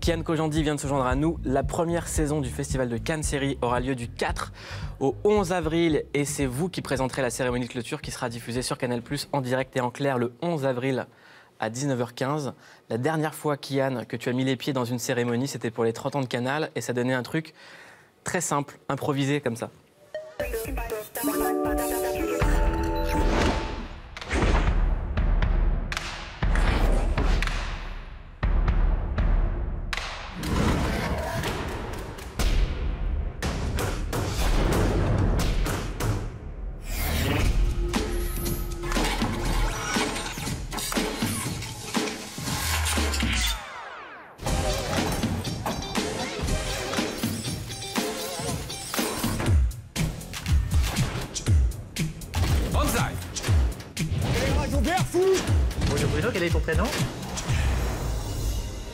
Kian Kojandi vient de se joindre à nous. La première saison du Festival de Cannes Série aura lieu du 4 au 11 avril et c'est vous qui présenterez la cérémonie de clôture qui sera diffusée sur Canal+ en direct et en clair le 11 avril à 19h15. La dernière fois, Kian, que tu as mis les pieds dans une cérémonie, c'était pour les 30 ans de Canal et ça donnait un truc très simple, improvisé comme ça. Bonjour Bruno, quel est ton prénom?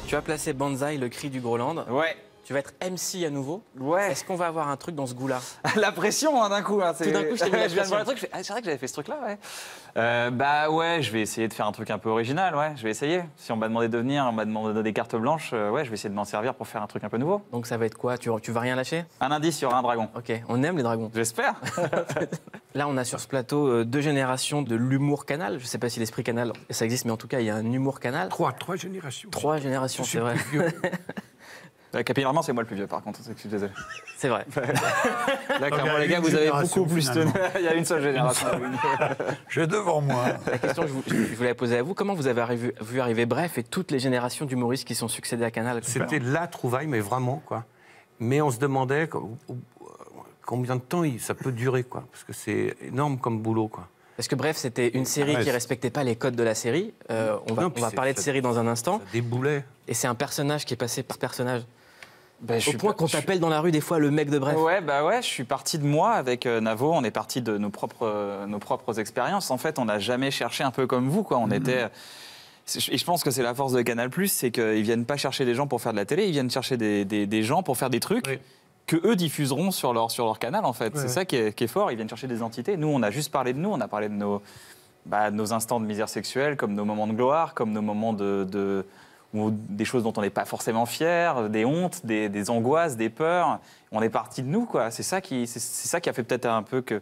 Tu as placé Banzai, le cri du Groland. Ouais. Tu vas être MC à nouveau. Ouais. Est-ce qu'on va avoir un truc dans ce goût-là? La pression, hein, d'un coup. Hein, tout d'un coup, je t'ai mis la viens de voir pression. le truc, c'est vrai que j'avais fait ce truc-là, ouais. Bah ouais, je vais essayer de faire un truc un peu original, ouais. Je vais essayer. Si on m'a demandé de venir, on m'a demandé de donner des cartes blanches, ouais, je vais essayer de m'en servir pour faire un truc un peu nouveau. Donc ça va être quoi? Tu vas rien lâcher? Un indice, il y aura un dragon. Ok, on aime les dragons. J'espère. Là, on a sur ce plateau deux générations de l'humour Canal. Je ne sais pas si l'esprit Canal, ça existe, mais en tout cas, il y a un humour Canal. Trois générations. Trois générations, c'est vrai. Capillairement, c'est moi le plus vieux, par contre. Je suis désolé. C'est vrai. Là, clairement, il y a les gars, une vous avez génération, beaucoup plus tenu. finalement. Il y a une seule génération. J'ai devant moi. La question que je voulais la poser à vous, comment vous avez vu arriver Bref et toutes les générations d'humoristes qui sont succédés à Canal? C'était la trouvaille, mais vraiment, quoi. Mais on se demandait combien de temps ça peut durer, quoi. Parce que c'est énorme comme boulot, quoi. Parce que Bref, c'était une série qui ne respectait pas les codes de la série. On va parler de série dans un instant. Ça déboulait. Et c'est un personnage qui est passé par personnage. Bah, Au point qu'on t'appelle dans la rue des fois le mec de Bref. Ouais, bah ouais, je suis parti de moi avec Navo, on est parti de nos propres expériences. En fait, on n'a jamais cherché un peu comme vous, quoi. On était... Et je pense que c'est la force de Canal+, c'est qu'ils viennent pas chercher des gens pour faire de la télé, ils viennent chercher des gens pour faire des trucs. Oui. Que eux diffuseront sur leur canal, en fait. Ouais. C'est ça qui est fort, ils viennent chercher des entités. Nous, on a juste parlé de nous, on a parlé de nos instants de misère sexuelle, comme nos moments de gloire, comme nos moments ou des choses dont on n'est pas forcément fier, des hontes, des angoisses, des peurs. On est parti de nous, quoi. C'est ça qui a fait peut-être un peu que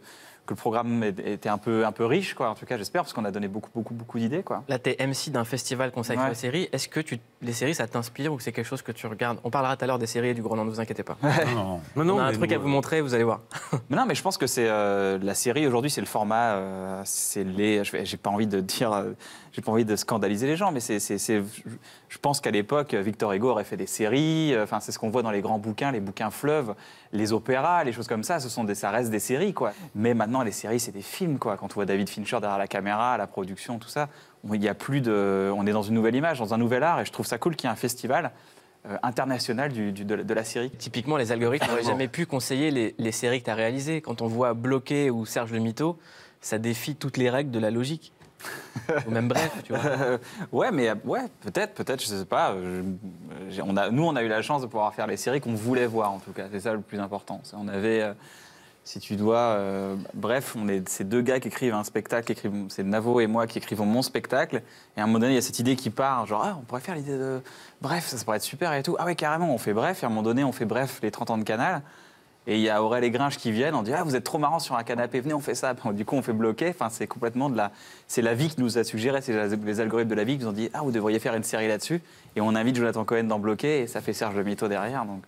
le programme était un peu riche, quoi. En tout cas, j'espère, parce qu'on a donné beaucoup d'idées, quoi. Là, tu es MC d'un festival consacré aux séries. Est-ce que les séries, ça t'inspire ou c'est quelque chose que tu regardes? On parlera tout à l'heure des séries et du Groland, ne vous inquiétez pas. Non, on a un truc à vous montrer, vous allez voir. Mais non, mais je pense que c'est la série aujourd'hui, c'est le format, j'ai pas envie de dire, j'ai pas envie de scandaliser les gens, mais je pense qu'à l'époque, Victor Hugo aurait fait des séries. Enfin, c'est ce qu'on voit dans les grands bouquins, les bouquins fleuves, les opéras, les choses comme ça. Ça reste des séries, quoi. Mais maintenant, les séries, c'est des films, quoi. Quand on voit David Fincher derrière la caméra, la production, tout ça, il y a plus de, on est dans une nouvelle image, dans un nouvel art, et je trouve ça cool qu'il y ait un festival international de la série. Typiquement, les algorithmes n'auraient jamais pu conseiller les séries que tu as réalisées. Quand on voit Bloqué ou Serge le Mito, ça défie toutes les règles de la logique. Ou même Bref, tu vois. Ouais, mais peut-être, je sais pas. Nous, on a eu la chance de pouvoir faire les séries qu'on voulait voir, en tout cas. C'est ça le plus important. On avait, si tu dois, Bref, on est ces deux gars qui écrivent un spectacle, c'est Navo et moi qui écrivons mon spectacle. Et à un moment donné, il y a cette idée qui part, genre, on pourrait faire l'idée de Bref, ça pourrait être super et tout. Ah ouais, carrément, on fait Bref. Et à un moment donné, on fait Bref, les 30 ans de Canal. Et il y a Aurel et Gringe qui viennent, on dit « Ah, vous êtes trop marrant sur un canapé, venez, on fait ça ». Du coup, on fait Bloqué. Enfin, c'est complètement c'est la vie qui nous a suggéré, c'est les algorithmes de la vie qui nous ont dit « Ah, vous devriez faire une série là-dessus ». Et on invite Jonathan Cohen dans Bloqué et ça fait Serge le Mito derrière. Donc,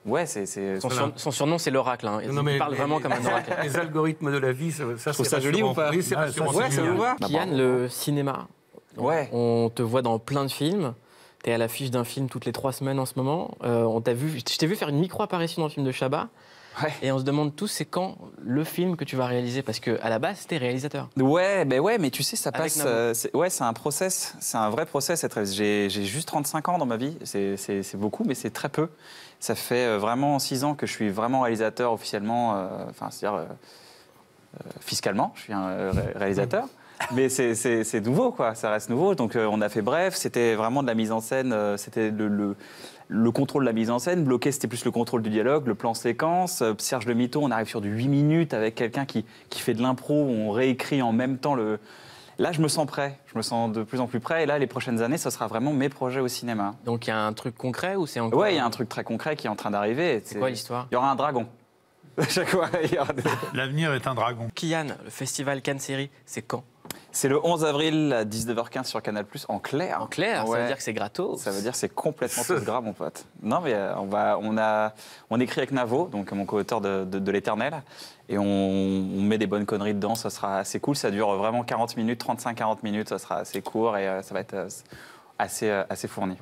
ouais, Son surnom, c'est l'oracle. Hein. Il parle vraiment comme un oracle. Les algorithmes de la vie, ça je trouve ça joli ou pas? Oui, c'est rassurant. Ouais, ça vous va. Kian, le cinéma. Ouais. On te voit dans plein de films. Tu es à l'affiche d'un film toutes les 3 semaines en ce moment. Je t'ai vu faire une micro-apparition dans le film de Chabat. Ouais. Et on se demande tous, c'est quand le film que tu vas réaliser? Parce qu'à la base, t'es réalisateur. Ouais, mais tu sais, ça passe... c'est un process, c'est un vrai process. J'ai juste 35 ans dans ma vie, c'est beaucoup, mais c'est très peu. Ça fait vraiment 6 ans que je suis vraiment réalisateur officiellement, c'est-à-dire fiscalement, je suis un réalisateur. Mais c'est nouveau, quoi, ça reste nouveau. Donc on a fait Bref, c'était vraiment de la mise en scène, c'était le contrôle de la mise en scène. Bloqué, c'était plus le contrôle du dialogue, le plan séquence. Serge le Mito, on arrive sur du 8 minutes avec quelqu'un qui fait de l'impro, où on réécrit en même temps Là, je me sens prêt. Je me sens de plus en plus prêt. Et là, les prochaines années, ce sera vraiment mes projets au cinéma. Donc il y a un truc concret ou c'est encore... Ouais, il y a un truc très concret qui est en train d'arriver. C'est quoi l'histoire? Il y aura un dragon. Chaque fois, il y aura des... L'avenir est un dragon. Kian, le festival Cannes Série, c'est quand? C'est le 11 avril à 19h15 sur Canal+, en clair. En clair, ça Ouais. veut dire que c'est gratos. Ça veut dire que c'est complètement tout gras, mon pote. Non, mais on écrit avec Navo, donc mon co-auteur de l'Éternel, et on met des bonnes conneries dedans. Ça sera assez cool. Ça dure vraiment 40 minutes, 35-40 minutes. Ça sera assez court et ça va être assez fourni.